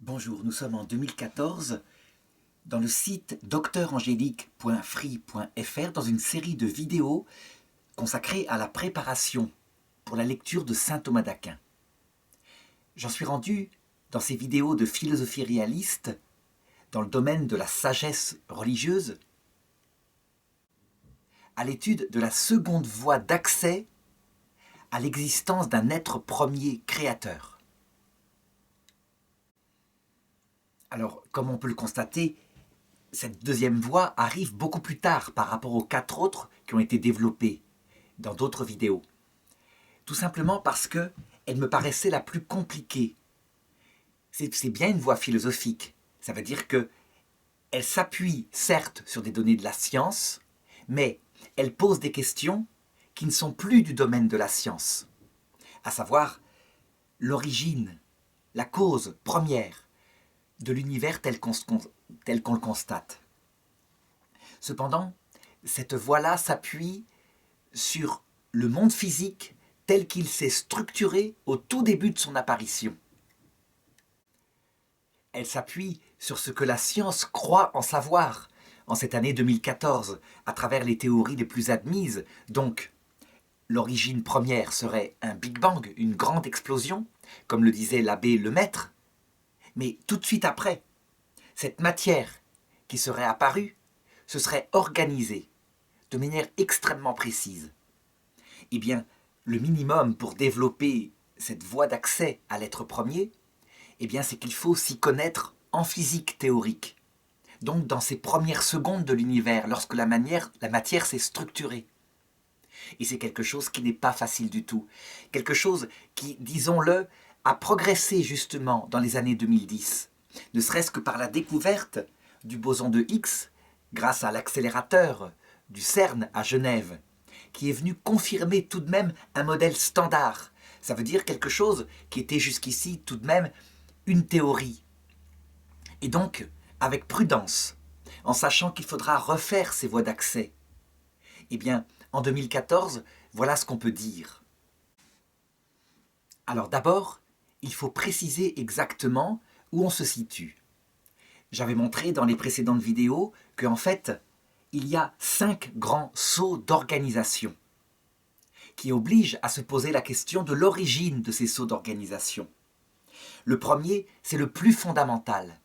Bonjour, nous sommes en 2014 dans le site docteurangélique.free.fr dans une série de vidéos consacrées à la préparation pour la lecture de saint Thomas d'Aquin. J'en suis rendu dans ces vidéos de philosophie réaliste dans le domaine de la sagesse religieuse à l'étude de la seconde voie d'accès à l'existence d'un être premier créateur. Alors, comme on peut le constater, cette deuxième voie arrive beaucoup plus tard par rapport aux 4 autres qui ont été développées dans d'autres vidéos. Tout simplement parce qu'elle me paraissait la plus compliquée. C'est bien une voie philosophique. Ça veut dire qu'elle s'appuie certes sur des données de la science, mais elle pose des questions qui ne sont plus du domaine de la science. À savoir l'origine, la cause première de l'univers tel qu'on le constate. Cependant, cette voie-là s'appuie sur le monde physique tel qu'il s'est structuré au tout début de son apparition. Elle s'appuie sur ce que la science croit en savoir en cette année 2014, à travers les théories les plus admises. Donc, l'origine première serait un Big Bang, une grande explosion, comme le disait l'abbé Lemaître. Mais tout de suite après, cette matière qui serait apparue se serait organisée de manière extrêmement précise. Eh bien, le minimum pour développer cette voie d'accès à l'être premier, eh bien, c'est qu'il faut s'y connaître en physique théorique. Donc, dans ces premières secondes de l'univers, lorsque la matière s'est structurée. Et c'est quelque chose qui n'est pas facile du tout. Quelque chose qui, disons-le, a progressé justement dans les années 2010, ne serait-ce que par la découverte du boson de Higgs, grâce à l'accélérateur du CERN à Genève, qui est venu confirmer tout de même un modèle standard. Ça veut dire quelque chose qui était jusqu'ici tout de même une théorie. Et donc, avec prudence, en sachant qu'il faudra refaire ces voies d'accès, eh bien, en 2014, voilà ce qu'on peut dire. Alors d'abord, il faut préciser exactement où on se situe. J'avais montré dans les précédentes vidéos qu'en fait, il y a 5 grands sauts d'organisation qui obligent à se poser la question de l'origine de ces sauts d'organisation. Le premier, c'est le plus fondamental.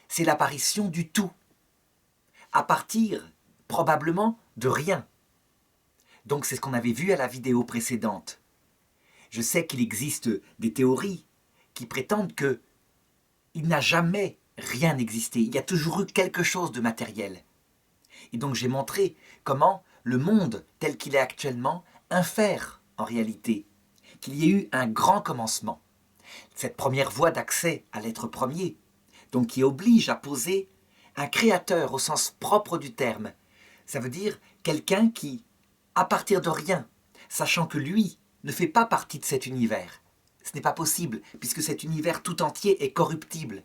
C'est l'apparition du tout, à partir, probablement, de rien. Donc c'est ce qu'on avait vu à la vidéo précédente. Je sais qu'il existe des théories qui prétendent qu'il n'a jamais rien existé. Il y a toujours eu quelque chose de matériel. Et donc j'ai montré comment le monde tel qu'il est actuellement infère en réalité qu'il y ait eu un grand commencement. Cette première voie d'accès à l'être premier, donc qui oblige à poser un créateur au sens propre du terme. Ça veut dire quelqu'un qui, à partir de rien, sachant que lui ne fait pas partie de cet univers. Ce n'est pas possible, puisque cet univers tout entier est corruptible.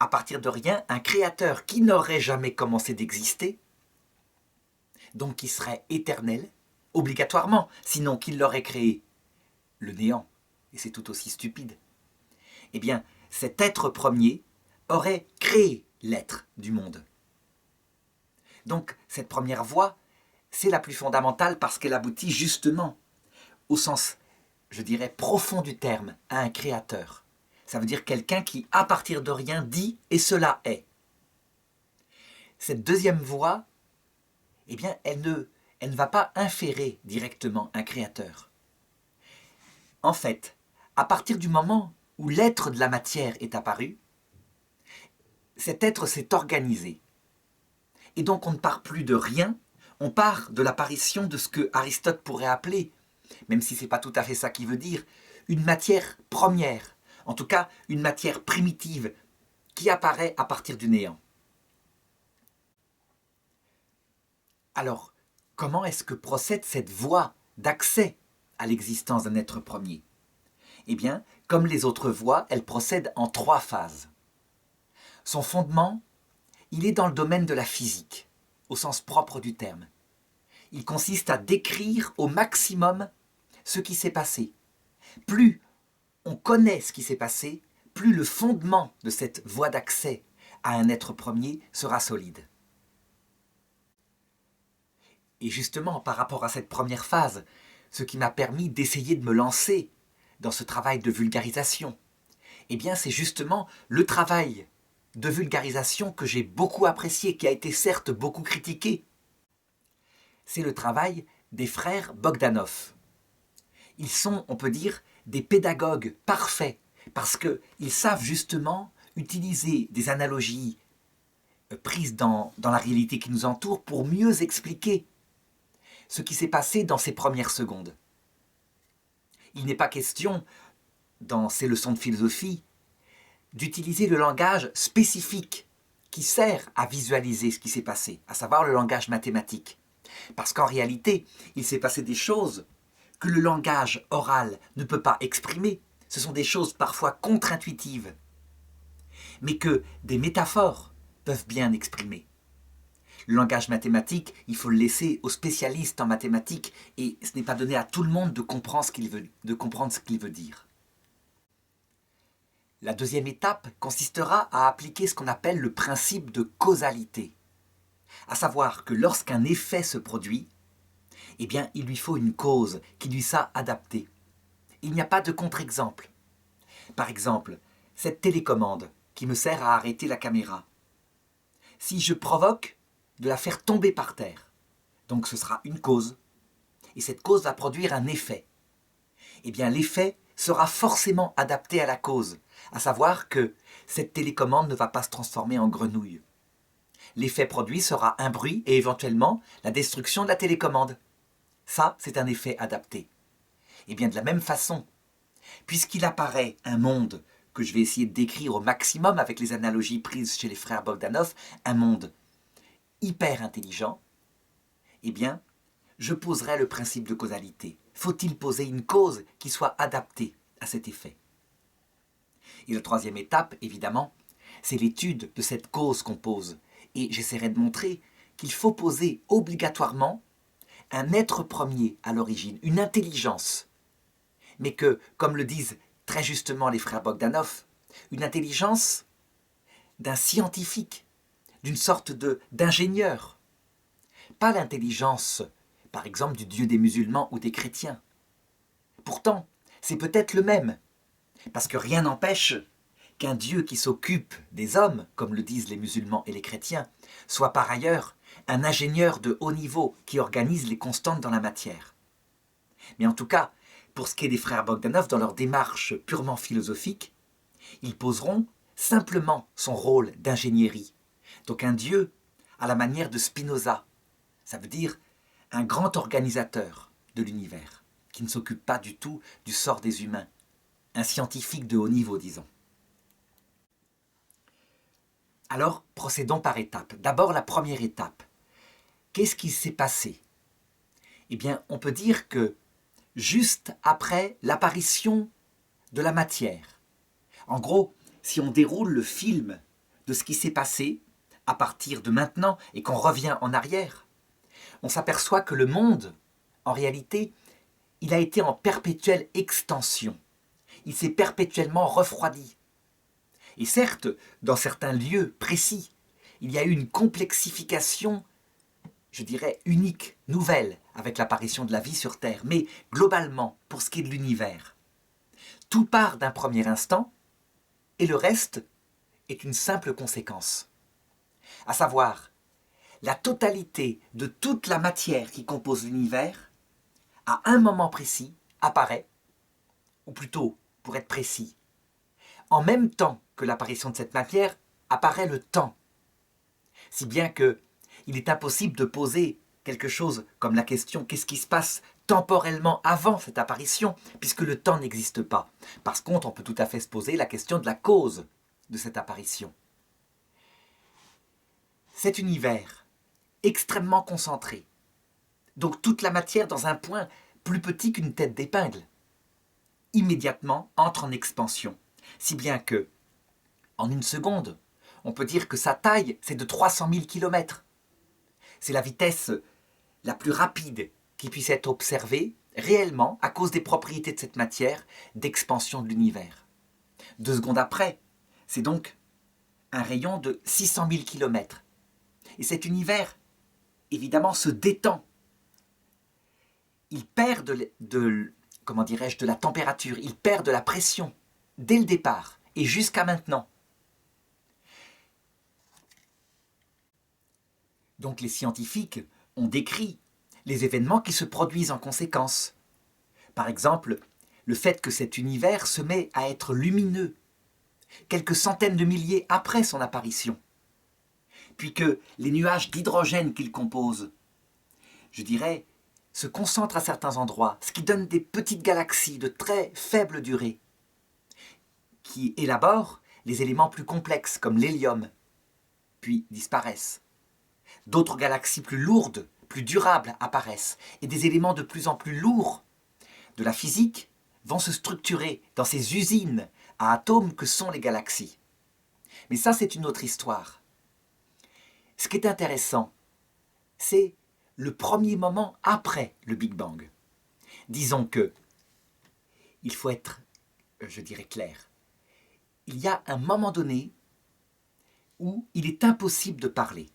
À partir de rien, un créateur qui n'aurait jamais commencé d'exister, donc qui serait éternel, obligatoirement, sinon qui l'aurait créé, le néant, et c'est tout aussi stupide. Eh bien, cet être premier aurait créé l'être du monde. Donc, cette première voie, c'est la plus fondamentale parce qu'elle aboutit justement au sens, je dirais, profond du terme, à un créateur. Ça veut dire quelqu'un qui, à partir de rien, dit « et cela est ». Cette deuxième voie, eh bien, elle ne va pas inférer directement un créateur. En fait, à partir du moment où l'être de la matière est apparu, cet être s'est organisé. Et donc on ne part plus de rien, on part de l'apparition de ce que Aristote pourrait appeler, même si ce n'est pas tout à fait ça qu'il veut dire, une matière première, en tout cas une matière primitive, qui apparaît à partir du néant. Alors, comment est-ce que procède cette voie d'accès à l'existence d'un être premier ? Eh bien, comme les autres voies, elle procède en 3 phases. Son fondement, il est dans le domaine de la physique, au sens propre du terme. Il consiste à décrire au maximum ce qui s'est passé. Plus on connaît ce qui s'est passé, plus le fondement de cette voie d'accès à un être premier sera solide. Et justement, par rapport à cette première phase, ce qui m'a permis d'essayer de me lancer dans ce travail de vulgarisation, eh bien c'est justement le travail de vulgarisation que j'ai beaucoup apprécié, qui a été certes beaucoup critiqué. C'est le travail des frères Bogdanov. Ils sont, on peut dire, des pédagogues parfaits, parce qu'ils savent justement utiliser des analogies prises dans la réalité qui nous entoure pour mieux expliquer ce qui s'est passé dans ces premières secondes. Il n'est pas question, dans ces leçons de philosophie, d'utiliser le langage spécifique qui sert à visualiser ce qui s'est passé, à savoir le langage mathématique. Parce qu'en réalité, il s'est passé des choses que le langage oral ne peut pas exprimer. Ce sont des choses parfois contre-intuitives, mais que des métaphores peuvent bien exprimer. Le langage mathématique, il faut le laisser aux spécialistes en mathématiques, et ce n'est pas donné à tout le monde de comprendre ce qu'il veut dire. La deuxième étape consistera à appliquer ce qu'on appelle le principe de causalité, à savoir que lorsqu'un effet se produit, eh bien, il lui faut une cause qui lui soit adaptée. Il n'y a pas de contre-exemple. Par exemple, cette télécommande qui me sert à arrêter la caméra. Si je provoque de la faire tomber par terre, donc ce sera une cause, et cette cause va produire un effet. Eh bien, l'effet sera forcément adapté à la cause, à savoir que cette télécommande ne va pas se transformer en grenouille. L'effet produit sera un bruit et éventuellement la destruction de la télécommande. Ça, c'est un effet adapté. Et bien de la même façon, puisqu'il apparaît un monde que je vais essayer de décrire au maximum avec les analogies prises chez les frères Bogdanov, un monde hyper intelligent, eh bien, je poserai le principe de causalité. Faut-il poser une cause qui soit adaptée à cet effet? Et la troisième étape, évidemment, c'est l'étude de cette cause qu'on pose. Et j'essaierai de montrer qu'il faut poser obligatoirement un être premier à l'origine, une intelligence. Mais que, comme le disent très justement les frères Bogdanov, une intelligence d'un scientifique, d'une sorte d'ingénieur. Pas l'intelligence, par exemple, du Dieu des musulmans ou des chrétiens. Pourtant, c'est peut-être le même, parce que rien n'empêche qu'un Dieu qui s'occupe des hommes, comme le disent les musulmans et les chrétiens, soit par ailleurs un ingénieur de haut niveau qui organise les constantes dans la matière. Mais en tout cas, pour ce qui est des frères Bogdanov, dans leur démarche purement philosophique, ils poseront simplement son rôle d'ingénierie. Donc un Dieu à la manière de Spinoza, ça veut dire un grand organisateur de l'univers, qui ne s'occupe pas du tout du sort des humains, un scientifique de haut niveau, disons. Alors, procédons par étapes. D'abord, la première étape. Qu'est-ce qui s'est passé? Eh bien, on peut dire que juste après l'apparition de la matière, en gros, si on déroule le film de ce qui s'est passé à partir de maintenant et qu'on revient en arrière, on s'aperçoit que le monde, en réalité, il a été en perpétuelle extension. Il s'est perpétuellement refroidi. Et certes, dans certains lieux précis, il y a eu une complexification, je dirais, unique, nouvelle, avec l'apparition de la vie sur Terre. Mais globalement, pour ce qui est de l'univers, tout part d'un premier instant, et le reste est une simple conséquence. À savoir, la totalité de toute la matière qui compose l'univers, à un moment précis, apparaît, ou plutôt, pour être précis, en même temps que l'apparition de cette matière, apparaît le temps. Si bien que il est impossible de poser quelque chose comme la question « qu'est-ce qui se passe temporellement avant cette apparition ?» puisque le temps n'existe pas. Par contre, on peut tout à fait se poser la question de la cause de cette apparition. Cet univers, extrêmement concentré, donc toute la matière dans un point plus petit qu'une tête d'épingle, immédiatement entre en expansion. Si bien que, en une seconde, on peut dire que sa taille, c'est de 300 000 km. C'est la vitesse la plus rapide qui puisse être observée réellement à cause des propriétés de cette matière d'expansion de l'univers. 2 secondes après, c'est donc un rayon de 600 000 km. Et cet univers, évidemment, se détend. Il perd comment dirais-je, de la température, il perd de la pression dès le départ et jusqu'à maintenant. Donc les scientifiques ont décrit les événements qui se produisent en conséquence. Par exemple, le fait que cet univers se met à être lumineux quelques centaines de milliers après son apparition, puis que les nuages d'hydrogène qu'il compose, je dirais, se concentrent à certains endroits, ce qui donne des petites galaxies de très faible durée, qui élaborent les éléments plus complexes comme l'hélium, puis disparaissent. D'autres galaxies plus lourdes, plus durables apparaissent, et des éléments de plus en plus lourds de la physique vont se structurer dans ces usines à atomes que sont les galaxies. Mais ça, c'est une autre histoire. Ce qui est intéressant, c'est le premier moment après le Big Bang. Disons que, il faut être, je dirais, clair. Il y a un moment donné où il est impossible de parler.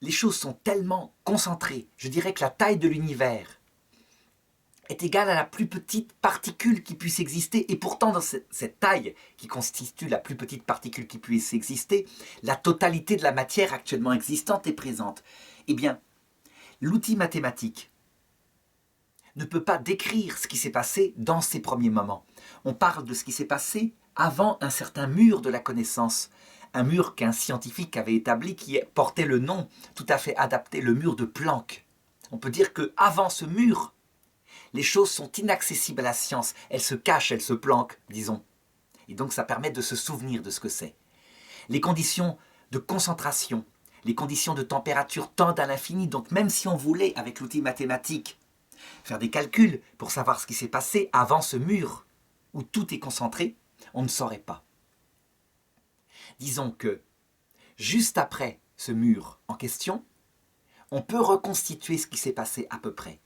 Les choses sont tellement concentrées, je dirais que la taille de l'univers est égale à la plus petite particule qui puisse exister, et pourtant dans cette taille qui constitue la plus petite particule qui puisse exister, la totalité de la matière actuellement existante est présente. Eh bien, l'outil mathématique ne peut pas décrire ce qui s'est passé dans ces premiers moments. On parle de ce qui s'est passé avant un certain mur de la connaissance, un mur qu'un scientifique avait établi qui portait le nom tout à fait adapté, le mur de Planck. On peut dire qu'avant ce mur, les choses sont inaccessibles à la science, elles se cachent, elles se planquent, disons. Et donc ça permet de se souvenir de ce que c'est. Les conditions de concentration, les conditions de température tendent à l'infini, donc même si on voulait, avec l'outil mathématique, faire des calculs pour savoir ce qui s'est passé avant ce mur où tout est concentré, on ne saurait pas. Disons que, juste après ce mur en question, on peut reconstituer ce qui s'est passé à peu près.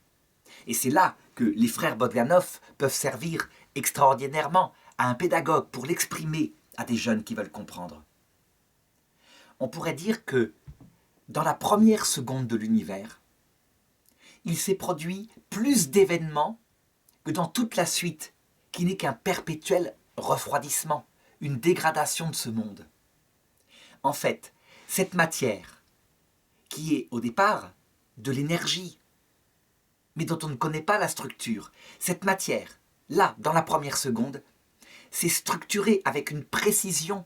Et c'est là que les frères Bogdanov peuvent servir extraordinairement à un pédagogue pour l'exprimer à des jeunes qui veulent comprendre. On pourrait dire que, dans la première seconde de l'univers, il s'est produit plus d'événements que dans toute la suite, qui n'est qu'un perpétuel refroidissement, une dégradation de ce monde. En fait, cette matière, qui est au départ de l'énergie, mais dont on ne connaît pas la structure, cette matière, là, dans la première seconde, s'est structurée avec une précision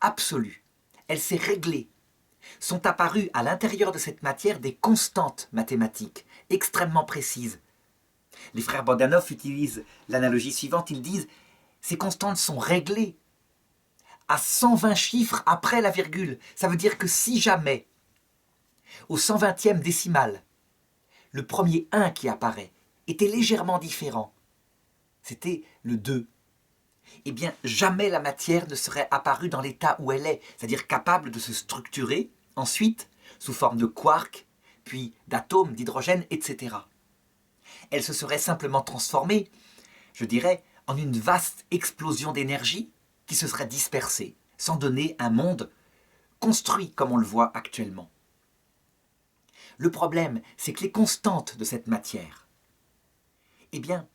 absolue. Elle s'est réglée. Sont apparues à l'intérieur de cette matière des constantes mathématiques extrêmement précises. Les frères Bogdanov utilisent l'analogie suivante, ils disent « ces constantes sont réglées à 120 chiffres après la virgule ». Ça veut dire que si jamais, au 120e décimal, le premier 1 qui apparaît était légèrement différent, c'était le 2, eh bien jamais la matière ne serait apparue dans l'état où elle est, c'est-à-dire capable de se structurer ensuite sous forme de quarks, puis d'atomes, d'hydrogène, etc. Elle se serait simplement transformée, je dirais, en une vaste explosion d'énergie qui se serait dispersée, sans donner un monde construit comme on le voit actuellement. Le problème, c'est que les constantes de cette matière, eh bien,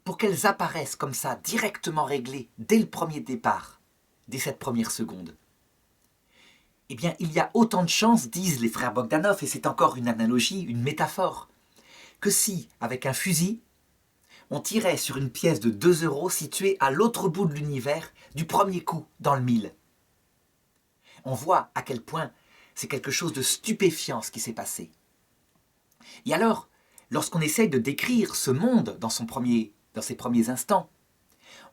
pour qu'elles apparaissent comme ça, directement réglées, dès le premier départ, dès cette première seconde, eh bien, il y a autant de chances, disent les frères Bogdanov, et c'est encore une analogie, une métaphore, que si, avec un fusil, on tirait sur une pièce de 2 € située à l'autre bout de l'univers du premier coup dans le mille. On voit à quel point c'est quelque chose de stupéfiant ce qui s'est passé. Et alors, lorsqu'on essaye de décrire ce monde dans ses premiers instants,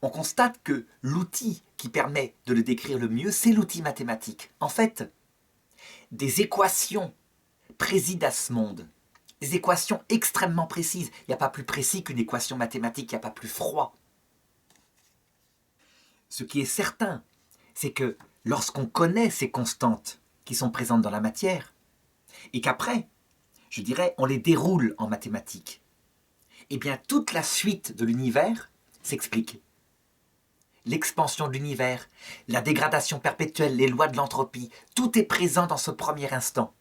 on constate que l'outil qui permet de le décrire le mieux, c'est l'outil mathématique. En fait, des équations président à ce monde. Des équations extrêmement précises. Il n'y a pas plus précis qu'une équation mathématique, il n'y a pas plus froid. Ce qui est certain, c'est que lorsqu'on connaît ces constantes qui sont présentes dans la matière, et qu'après, je dirais, on les déroule en mathématiques, eh bien toute la suite de l'univers s'explique. l'expansion de l'univers, la dégradation perpétuelle, les lois de l'entropie, tout est présent dans ce premier instant.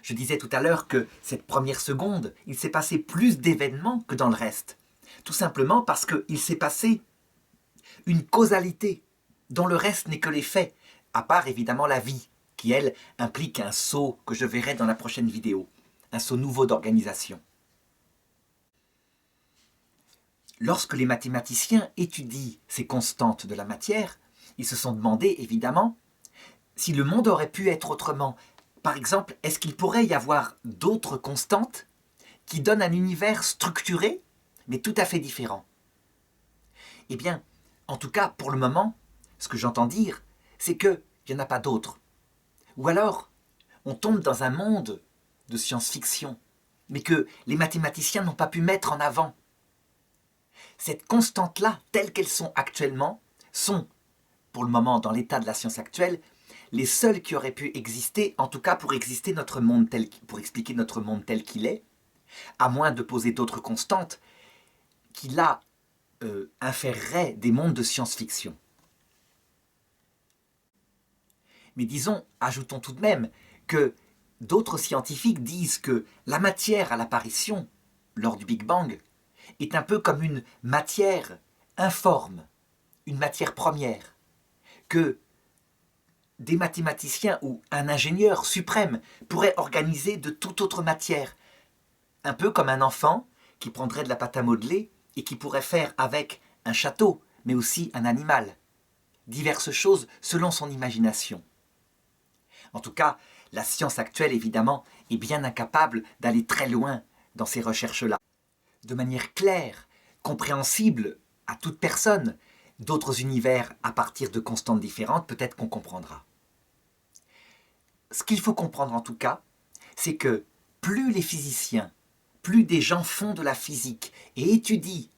Je disais tout à l'heure que cette première seconde, il s'est passé plus d'événements que dans le reste. Tout simplement parce qu'il s'est passé une causalité dont le reste n'est que l'effet, à part évidemment la vie, qui elle implique un saut que je verrai dans la prochaine vidéo, un saut nouveau d'organisation. Lorsque les mathématiciens étudient ces constantes de la matière, ils se sont demandé évidemment si le monde aurait pu être autrement. Par exemple, est-ce qu'il pourrait y avoir d'autres constantes qui donnent un univers structuré, mais tout à fait différent? Eh bien, en tout cas, pour le moment, ce que j'entends dire, c'est qu'il n'y en a pas d'autres. Ou alors, on tombe dans un monde de science-fiction, mais que les mathématiciens n'ont pas pu mettre en avant. Cette constante-là, telles qu'elles sont actuellement, sont, pour le moment, dans l'état de la science actuelle, les seules qui auraient pu exister, en tout cas pour expliquer notre monde tel qu'il est, à moins de poser d'autres constantes qui, là, inféreraient des mondes de science-fiction. Mais disons, ajoutons tout de même que d'autres scientifiques disent que la matière à l'apparition, lors du Big Bang, est un peu comme une matière informe, une matière première, que des mathématiciens ou un ingénieur suprême pourrait organiser de toute autre matière, un peu comme un enfant qui prendrait de la pâte à modeler et qui pourrait faire avec un château, mais aussi un animal, diverses choses selon son imagination. En tout cas, la science actuelle, évidemment, est bien incapable d'aller très loin dans ces recherches-là. De manière claire, compréhensible à toute personne, d'autres univers à partir de constantes différentes, peut-être qu'on comprendra. Ce qu'il faut comprendre en tout cas, c'est que plus les physiciens, plus des gens font de la physique et étudient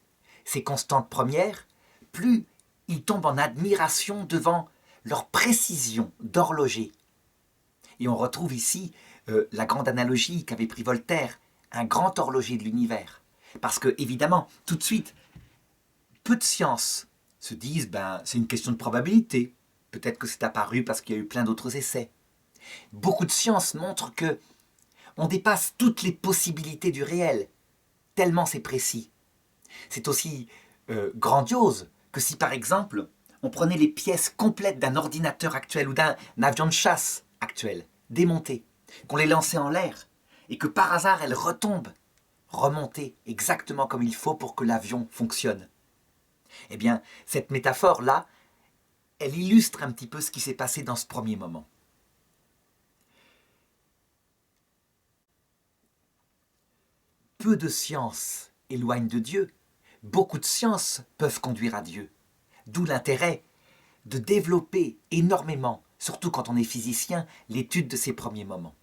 ces constantes premières, plus ils tombent en admiration devant leur précision d'horloger. Et on retrouve ici la grande analogie qu'avait pris Voltaire, un grand horloger de l'univers. Parce que, évidemment, tout de suite, peu de sciences se disent c'est une question de probabilité. Peut-être que c'est apparu parce qu'il y a eu plein d'autres essais. Beaucoup de sciences montrent que on dépasse toutes les possibilités du réel, tellement c'est précis. C'est aussi grandiose que si, par exemple, on prenait les pièces complètes d'un ordinateur actuel ou d'un avion de chasse actuel, démontées, qu'on les lançait en l'air, et que par hasard elles retombent, remontées exactement comme il faut pour que l'avion fonctionne. Eh bien, cette métaphore-là, elle illustre un petit peu ce qui s'est passé dans ce premier moment. Peu de sciences éloignent de Dieu, beaucoup de sciences peuvent conduire à Dieu. D'où l'intérêt de développer énormément, surtout quand on est physicien, l'étude de ces premiers moments.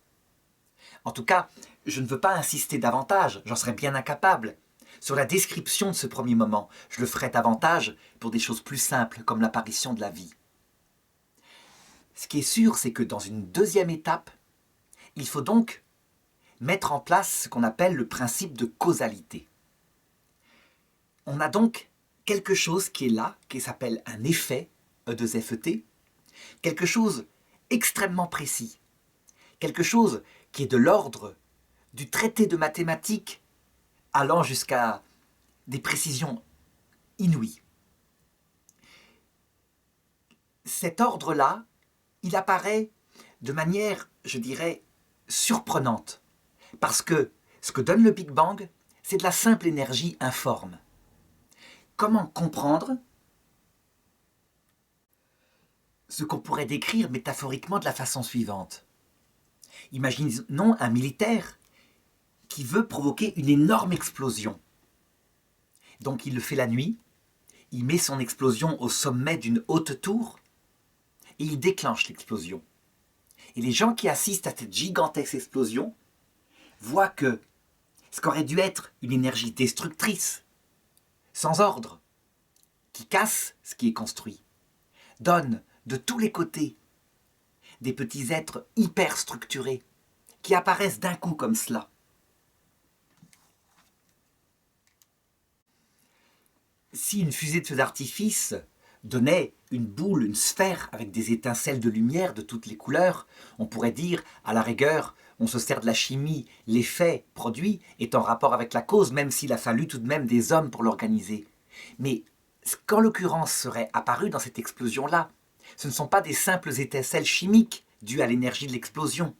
En tout cas, je ne veux pas insister davantage, j'en serais bien incapable, sur la description de ce premier moment. Je le ferai davantage pour des choses plus simples, comme l'apparition de la vie. Ce qui est sûr, c'est que dans une deuxième étape, il faut donc mettre en place ce qu'on appelle le principe de causalité. On a donc quelque chose qui est là, qui s'appelle un effet, E2FET, quelque chose extrêmement précis, quelque chose qui est de l'ordre du traité de mathématiques allant jusqu'à des précisions inouïes. Cet ordre-là, il apparaît de manière, je dirais, surprenante, parce que ce que donne le Big Bang, c'est de la simple énergie informe. Comment comprendre ce qu'on pourrait décrire métaphoriquement de la façon suivante? Imaginons un militaire qui veut provoquer une énorme explosion. Donc il le fait la nuit, il met son explosion au sommet d'une haute tour et il déclenche l'explosion. Et les gens qui assistent à cette gigantesque explosion voient que ce qu'aurait dû être une énergie destructrice, sans ordre, qui casse ce qui est construit, donne de tous les côtés des petits êtres hyper structurés qui apparaissent d'un coup comme cela. Si une fusée de feu d'artifice donnait une boule, une sphère avec des étincelles de lumière de toutes les couleurs, on pourrait dire, à la rigueur, on se sert de la chimie, l'effet produit est en rapport avec la cause, même s'il a fallu tout de même des hommes pour l'organiser. Mais ce qu'en l'occurrence serait apparu dans cette explosion-là, ce ne sont pas des simples étincelles chimiques dues à l'énergie de l'explosion.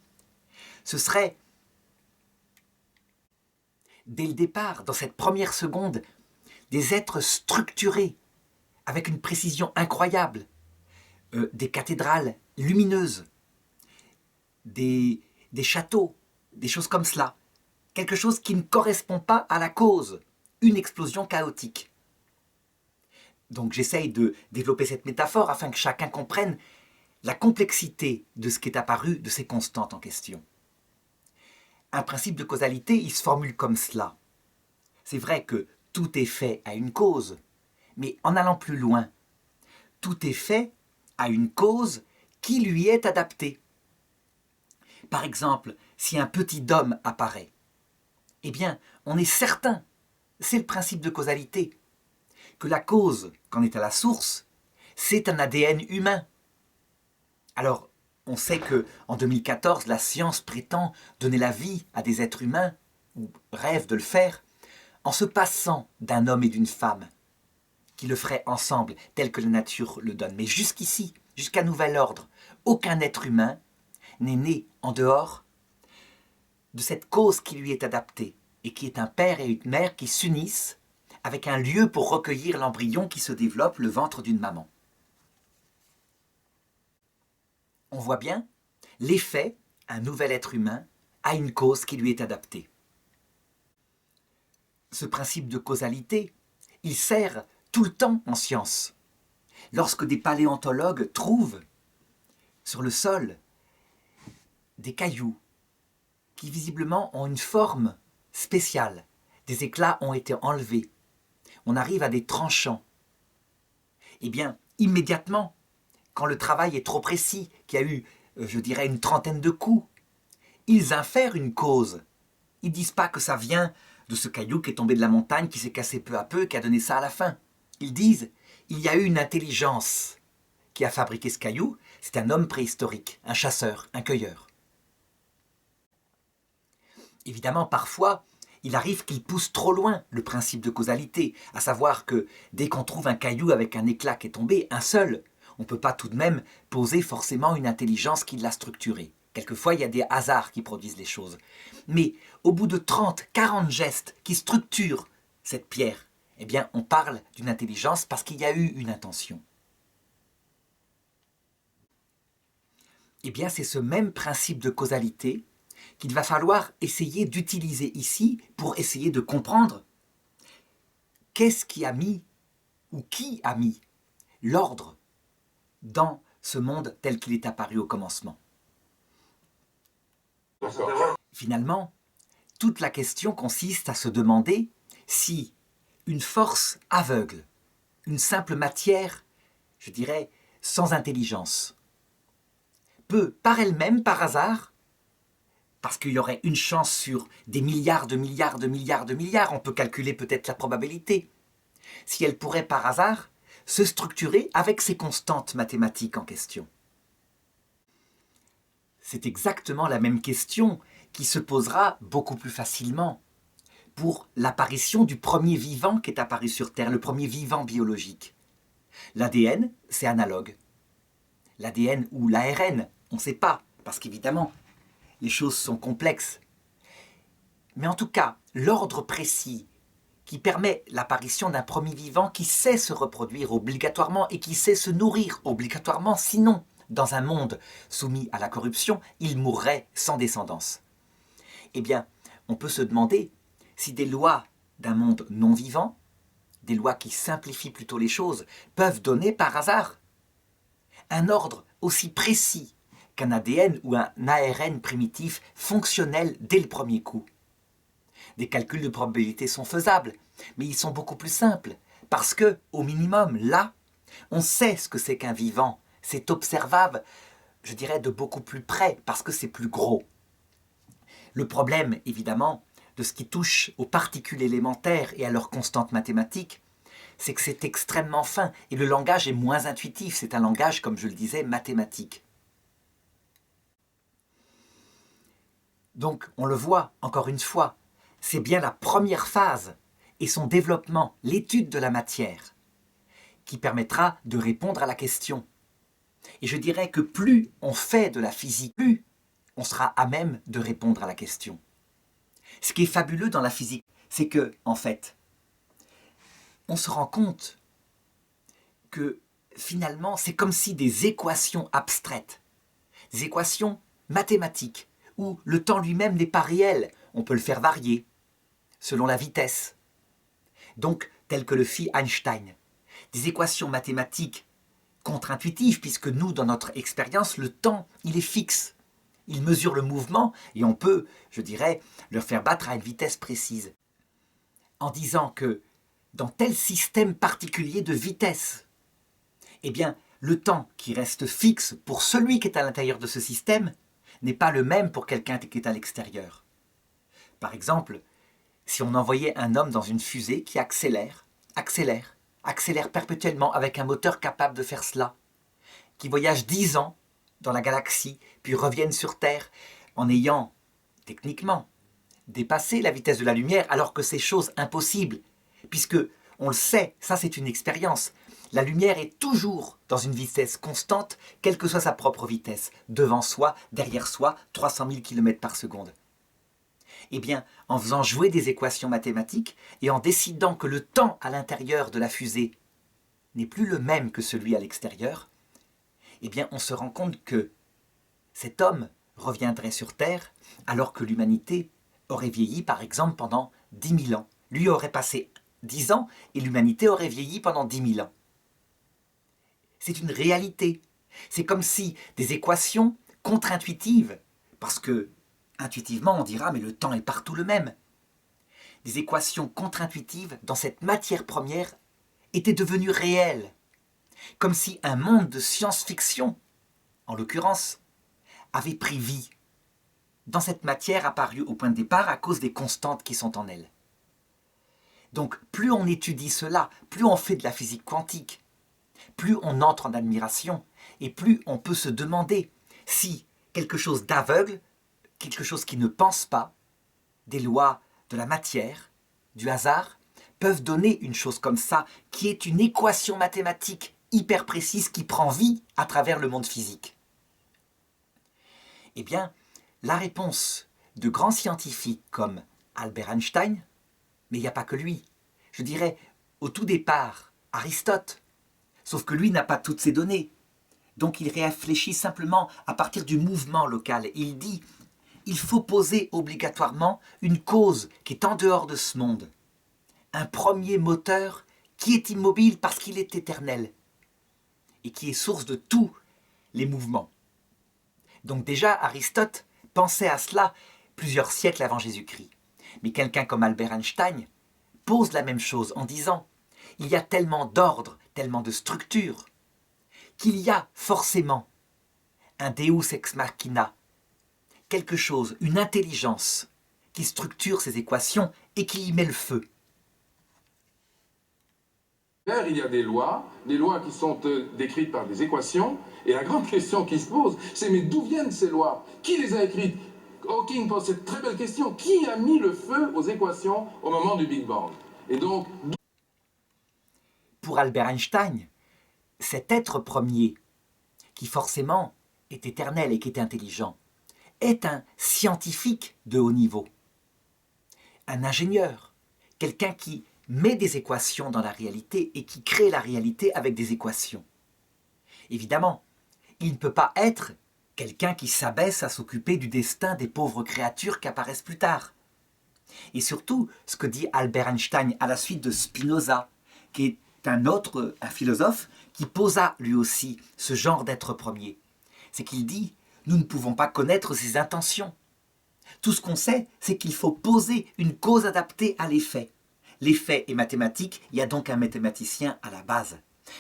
Ce serait, dès le départ, dans cette première seconde, des êtres structurés, avec une précision incroyable, des cathédrales lumineuses, des châteaux, des choses comme cela. Quelque chose qui ne correspond pas à la cause, une explosion chaotique. Donc j'essaye de développer cette métaphore afin que chacun comprenne la complexité de ce qui est apparu de ces constantes en question. Un principe de causalité, il se formule comme cela. C'est vrai que tout effet a une cause, mais en allant plus loin, tout effet a une cause qui lui est adaptée. Par exemple, si un petit dôme apparaît, eh bien, on est certain, c'est le principe de causalité, que la cause, qu'en est à la source, c'est un ADN humain. Alors, on sait qu'en 2014, la science prétend donner la vie à des êtres humains, ou rêve de le faire, en se passant d'un homme et d'une femme, qui le feraient ensemble, tel que la nature le donne. Mais jusqu'ici, jusqu'à nouvel ordre, aucun être humain n'est né en dehors de cette cause qui lui est adaptée, et qui est un père et une mère qui s'unissent avec un lieu pour recueillir l'embryon qui se développe, le ventre d'une maman. On voit bien, l'effet, un nouvel être humain, a une cause qui lui est adaptée. Ce principe de causalité, il sert tout le temps en science. Lorsque des paléontologues trouvent sur le sol des cailloux qui visiblement ont une forme spéciale, des éclats ont été enlevés, on arrive à des tranchants, eh bien, immédiatement, quand le travail est trop précis, qu'il y a eu, je dirais, une trentaine de coups, ils infèrent une cause. Ils ne disent pas que ça vient de ce caillou qui est tombé de la montagne, qui s'est cassé peu à peu, qui a donné ça à la fin. Ils disent, il y a eu une intelligence qui a fabriqué ce caillou, c'est un homme préhistorique, un chasseur, un cueilleur. Évidemment, parfois, il arrive qu'il pousse trop loin le principe de causalité, à savoir que dès qu'on trouve un caillou avec un éclat qui est tombé, un seul, on ne peut pas tout de même poser forcément une intelligence qui l'a structuré. Quelquefois, il y a des hasards qui produisent les choses. Mais au bout de 30, 40 gestes qui structurent cette pierre, eh bien, on parle d'une intelligence parce qu'il y a eu une intention. Eh bien, c'est ce même principe de causalité qu'il va falloir essayer d'utiliser ici pour essayer de comprendre qu'est-ce qui a mis, ou qui a mis, l'ordre dans ce monde tel qu'il est apparu au commencement. Finalement, toute la question consiste à se demander si une force aveugle, une simple matière, je dirais, sans intelligence, peut par elle-même, par hasard, parce qu'il y aurait une chance sur des milliards de milliards de milliards de milliards, on peut calculer peut-être la probabilité, si elle pourrait par hasard se structurer avec ces constantes mathématiques en question. C'est exactement la même question qui se posera beaucoup plus facilement pour l'apparition du premier vivant qui est apparu sur Terre, le premier vivant biologique. L'ADN, c'est analogue. L'ADN ou l'ARN, on ne sait pas, parce qu'évidemment, les choses sont complexes. Mais en tout cas, l'ordre précis qui permet l'apparition d'un premier vivant qui sait se reproduire obligatoirement et qui sait se nourrir obligatoirement, sinon, dans un monde soumis à la corruption, il mourrait sans descendance. Eh bien, on peut se demander si des lois d'un monde non vivant, des lois qui simplifient plutôt les choses, peuvent donner par hasard un ordre aussi précis qu'un ADN ou un ARN primitif fonctionnel dès le premier coup. Des calculs de probabilité sont faisables, mais ils sont beaucoup plus simples, parce que, au minimum, là, on sait ce que c'est qu'un vivant. C'est observable, je dirais, de beaucoup plus près, parce que c'est plus gros. Le problème, évidemment, de ce qui touche aux particules élémentaires et à leurs constantes mathématiques, c'est que c'est extrêmement fin et le langage est moins intuitif. C'est un langage, comme je le disais, mathématique. Donc, on le voit, encore une fois, c'est bien la première phase et son développement, l'étude de la matière, qui permettra de répondre à la question. Et je dirais que plus on fait de la physique, plus on sera à même de répondre à la question. Ce qui est fabuleux dans la physique, c'est que, en fait, on se rend compte que finalement, c'est comme si des équations abstraites, des équations mathématiques, où le temps lui-même n'est pas réel, on peut le faire varier selon la vitesse. Donc, tel que le fit Einstein. Des équations mathématiques contre-intuitives, puisque nous, dans notre expérience, le temps, il est fixe. Il mesure le mouvement et on peut, je dirais, le faire battre à une vitesse précise. En disant que dans tel système particulier de vitesse, eh bien, le temps qui reste fixe pour celui qui est à l'intérieur de ce système n'est pas le même pour quelqu'un qui est à l'extérieur. Par exemple, si on envoyait un homme dans une fusée qui accélère perpétuellement avec un moteur capable de faire cela, qui voyage 10 ans dans la galaxie, puis revienne sur Terre en ayant, techniquement, dépassé la vitesse de la lumière, alors que c'est chose impossible, puisque, on le sait, ça c'est une expérience, la lumière est toujours dans une vitesse constante, quelle que soit sa propre vitesse, devant soi, derrière soi, 300 000 km par seconde. Eh bien, en faisant jouer des équations mathématiques et en décidant que le temps à l'intérieur de la fusée n'est plus le même que celui à l'extérieur, eh bien, on se rend compte que cet homme reviendrait sur Terre alors que l'humanité aurait vieilli, par exemple, pendant 10 000 ans. Lui aurait passé 10 ans et l'humanité aurait vieilli pendant 10 000 ans. C'est une réalité. C'est comme si des équations contre-intuitives, parce que intuitivement on dira mais le temps est partout le même. Des équations contre-intuitives dans cette matière première étaient devenues réelles. Comme si un monde de science-fiction, en l'occurrence, avait pris vie dans cette matière apparue au point de départ à cause des constantes qui sont en elle. Donc plus on étudie cela, plus on fait de la physique quantique, plus on entre en admiration et plus on peut se demander si quelque chose d'aveugle, quelque chose qui ne pense pas, des lois de la matière, du hasard, peuvent donner une chose comme ça, qui est une équation mathématique hyper précise qui prend vie à travers le monde physique. Eh bien, la réponse de grands scientifiques comme Albert Einstein, mais il n'y a pas que lui, je dirais au tout départ Aristote, sauf que lui n'a pas toutes ces données. Donc il réfléchit simplement à partir du mouvement local. Il dit, il faut poser obligatoirement une cause qui est en dehors de ce monde. Un premier moteur qui est immobile parce qu'il est éternel et qui est source de tous les mouvements. Donc déjà, Aristote pensait à cela plusieurs siècles avant Jésus-Christ. Mais quelqu'un comme Albert Einstein pose la même chose en disant « Il y a tellement d'ordre, tellement de structure, qu'il y a forcément un Deus ex machina, quelque chose, une intelligence qui structure ces équations et qui y met le feu. » Il y a des lois qui sont décrites par des équations, et la grande question qui se pose, c'est mais d'où viennent ces lois? Qui les a écrites? Hawking pose cette très belle question, qui a mis le feu aux équations au moment du Big Bang? Et donc, pour Albert Einstein, cet être premier, qui forcément est éternel et qui est intelligent, est un scientifique de haut niveau, un ingénieur, quelqu'un qui met des équations dans la réalité et qui crée la réalité avec des équations. Évidemment, il ne peut pas être quelqu'un qui s'abaisse à s'occuper du destin des pauvres créatures qui apparaissent plus tard. Et surtout, ce que dit Albert Einstein à la suite de Spinoza, qui est un philosophe, qui posa lui aussi ce genre d'être premier, c'est qu'il dit « Nous ne pouvons pas connaître ses intentions. Tout ce qu'on sait, c'est qu'il faut poser une cause adaptée à l'effet. L'effet est mathématique, il y a donc un mathématicien à la base.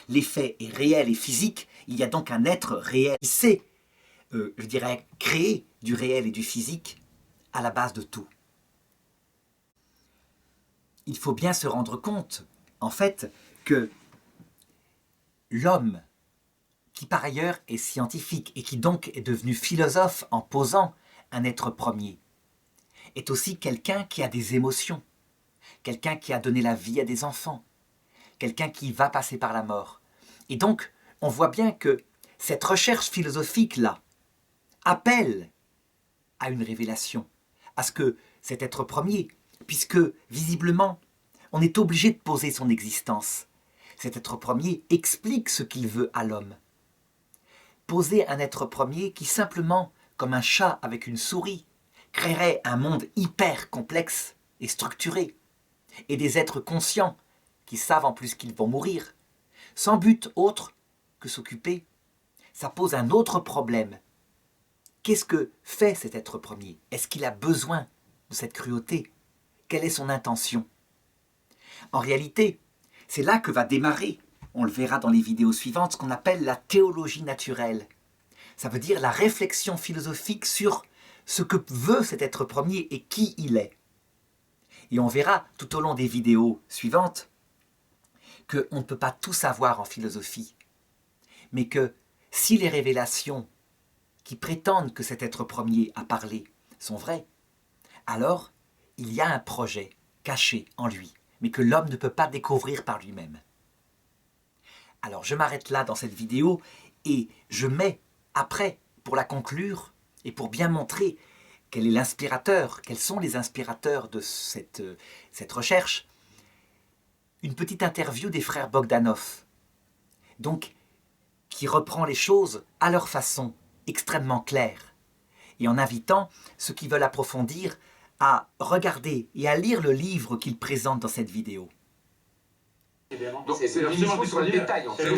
L'effet est réel et physique, il y a donc un être réel qui sait, je dirais, créer du réel et du physique à la base de tout. » Il faut bien se rendre compte, en fait, que l'homme, qui par ailleurs est scientifique et qui donc est devenu philosophe en posant un être premier, est aussi quelqu'un qui a des émotions, quelqu'un qui a donné la vie à des enfants, quelqu'un qui va passer par la mort. Et donc, on voit bien que cette recherche philosophique-là appelle à une révélation, à ce que cet être premier, puisque visiblement, on est obligé de poser son existence. Cet être premier explique ce qu'il veut à l'homme. Poser un être premier qui simplement, comme un chat avec une souris, créerait un monde hyper complexe et structuré, et des êtres conscients qui savent en plus qu'ils vont mourir, sans but autre que s'occuper, ça pose un autre problème. Qu'est-ce que fait cet être premier? Est-ce qu'il a besoin de cette cruauté? Quelle est son intention? En réalité, c'est là que va démarrer, on le verra dans les vidéos suivantes, ce qu'on appelle la théologie naturelle. Ça veut dire la réflexion philosophique sur ce que veut cet être premier et qui il est. Et on verra tout au long des vidéos suivantes qu'on ne peut pas tout savoir en philosophie, mais que si les révélations qui prétendent que cet être premier a parlé sont vraies, alors il y a un projet caché en lui, mais que l'homme ne peut pas découvrir par lui-même. Alors je m'arrête là dans cette vidéo et je mets après, pour la conclure et pour bien montrer quel est l'inspirateur, quels sont les inspirateurs de cette recherche, une petite interview des frères Bogdanov, donc qui reprend les choses à leur façon, extrêmement claire, et en invitant ceux qui veulent approfondir à regarder et à lire le livre qu'ils présentent dans cette vidéo. Donc c'est justement sur le détail en fait.